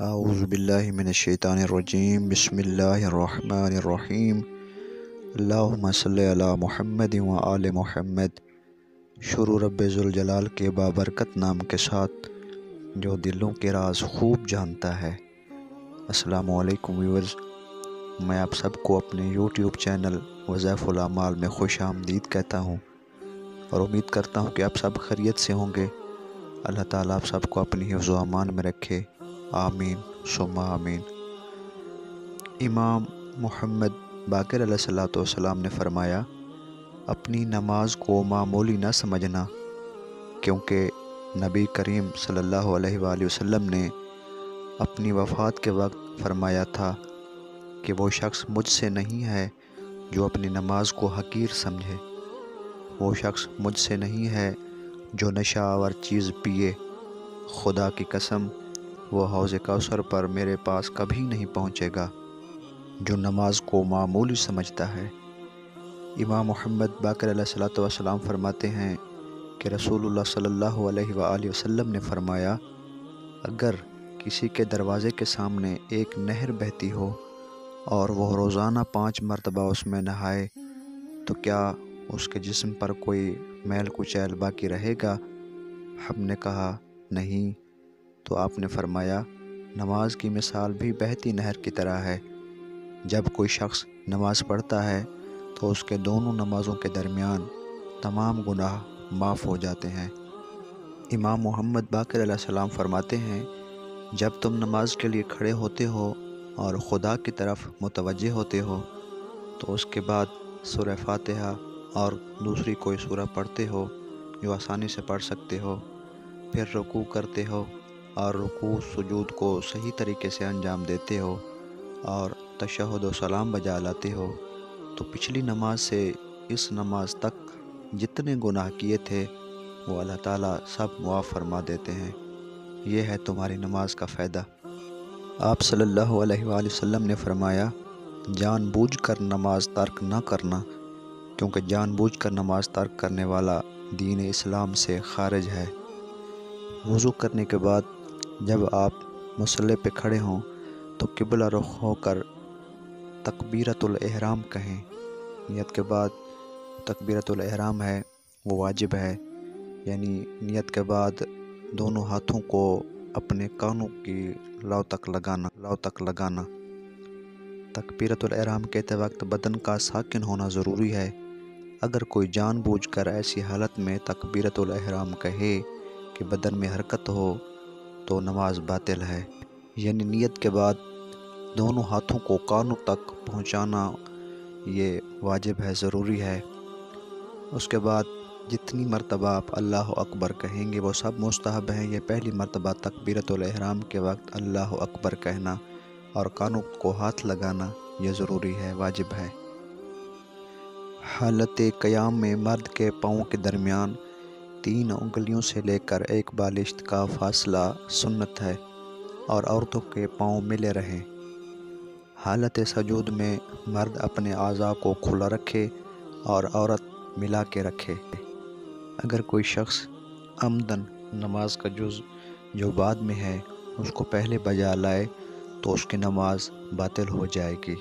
اعوذ باللہ من الشیطان الرجیم بسم اللہ الرحمن الرحیم اللہم صلی علی محمد و آل محمد۔ شروع رب ذوالجلال کے بابرکت نام کے ساتھ جو دلوں کے راز خوب جانتا ہے۔ السلام علیکم ویورز، میں آپ سب کو اپنے یوٹیوب چینل وظائف الاعمال میں خوش آمدید کہتا ہوں اور امید کرتا ہوں کہ آپ سب خیریت سے ہوں گے۔ اللہ تعالیٰ آپ سب کو اپنی حفظ و امان میں رکھے، آمین ثم آمین۔ امام محمد باقر علیہ السلام نے فرمایا، اپنی نماز کو معمولی نہ سمجھنا، کیونکہ نبی کریم صلی اللہ علیہ وآلہ وسلم نے اپنی وفات کے وقت فرمایا تھا کہ وہ شخص مجھ سے نہیں ہے جو اپنی نماز کو حقیر سمجھے، وہ شخص مجھ سے نہیں ہے جو نشہ آور چیز پیے، خدا کی قسم وہ حوض کوثر پر میرے پاس کبھی نہیں پہنچے گا جو نماز کو معمولی سمجھتا ہے۔ امام محمد باقر علیہ السلام فرماتے ہیں کہ رسول اللہ صلی اللہ علیہ وآلہ وسلم نے فرمایا، اگر کسی کے دروازے کے سامنے ایک نہر بہتی ہو اور وہ روزانہ 5 مرتبہ اس میں نہائے تو کیا اس کے جسم پر کوئی میل کچیل باقی رہے گا؟ ہم نے کہا نہیں، تو آپ نے فرمایا، نماز کی مثال بھی بہتی نہر کی طرح ہے، جب کوئی شخص نماز پڑھتا ہے تو اس کے دونوں نمازوں کے درمیان تمام گناہ معاف ہو جاتے ہیں۔ امام محمد باقر علیہ السلام فرماتے ہیں، جب تم نماز کے لیے کھڑے ہوتے ہو اور خدا کی طرف متوجہ ہوتے ہو تو اس کے بعد سورہ فاتحہ اور دوسری کوئی سورہ پڑھتے ہو جو آسانی سے پڑھ سکتے ہو، پھر رکوع کرتے ہو اور رکوع سجود کو صحیح طریقے سے انجام دیتے ہو اور تشہد و سلام بجا لاتے ہو تو پچھلی نماز سے اس نماز تک جتنے گناہ کیے تھے وہ اللہ تعالیٰ سب معاف فرما دیتے ہیں۔ یہ ہے تمہاری نماز کا فائدہ۔ آپ صلی اللہ علیہ وآلہ وسلم نے فرمایا، جان بوجھ کر نماز ترک نہ کرنا، کیونکہ جان بوجھ کر نماز ترک کرنے والا دین اسلام سے خارج ہے۔ وضو کرنے کے بعد جب آپ مصلی پہ کھڑے ہوں تو قبلہ رخ ہو کر تکبیرۃ الاحرام کہیں۔ نیت کے بعد تکبیرۃ الاحرام ہے وہ واجب ہے، یعنی نیت کے بعد دونوں ہاتھوں کو اپنے کانوں کی لو تک لگانا۔ تکبیرۃ الاحرام کہتے وقت بدن کا ساکن ہونا ضروری ہے۔ اگر کوئی جان بوجھ کر ایسی حالت میں تکبیرۃ الاحرام کہے کہ بدن میں حرکت ہو تو نماز باطل ہے، یعنی نیت کے بعد دونوں ہاتھوں کو کانوں تک پہنچانا یہ واجب ہے، ضروری ہے۔ اس کے بعد جتنی مرتبہ آپ اللہ اکبر کہیں گے وہ سب مستحب ہیں۔ یہ پہلی مرتبہ تکبیرۃ الاحرام کے وقت اللہ اکبر کہنا اور کانوں کو ہاتھ لگانا یہ ضروری ہے، واجب ہے۔ حالت قیام میں مرد کے پاؤں کے درمیان 3 انگلیوں سے لے کر 1 بالشت کا فاصلہ سنت ہے اور عورتوں کے پاؤں ملے رہیں۔ حالت سجود میں مرد اپنے اعضاء کو کھلا رکھے اور عورت ملا کے رکھے۔ اگر کوئی شخص عمدن نماز کا جز جو بعد میں ہے اس کو پہلے بجا لائے تو اس کی نماز باطل ہو جائے گی۔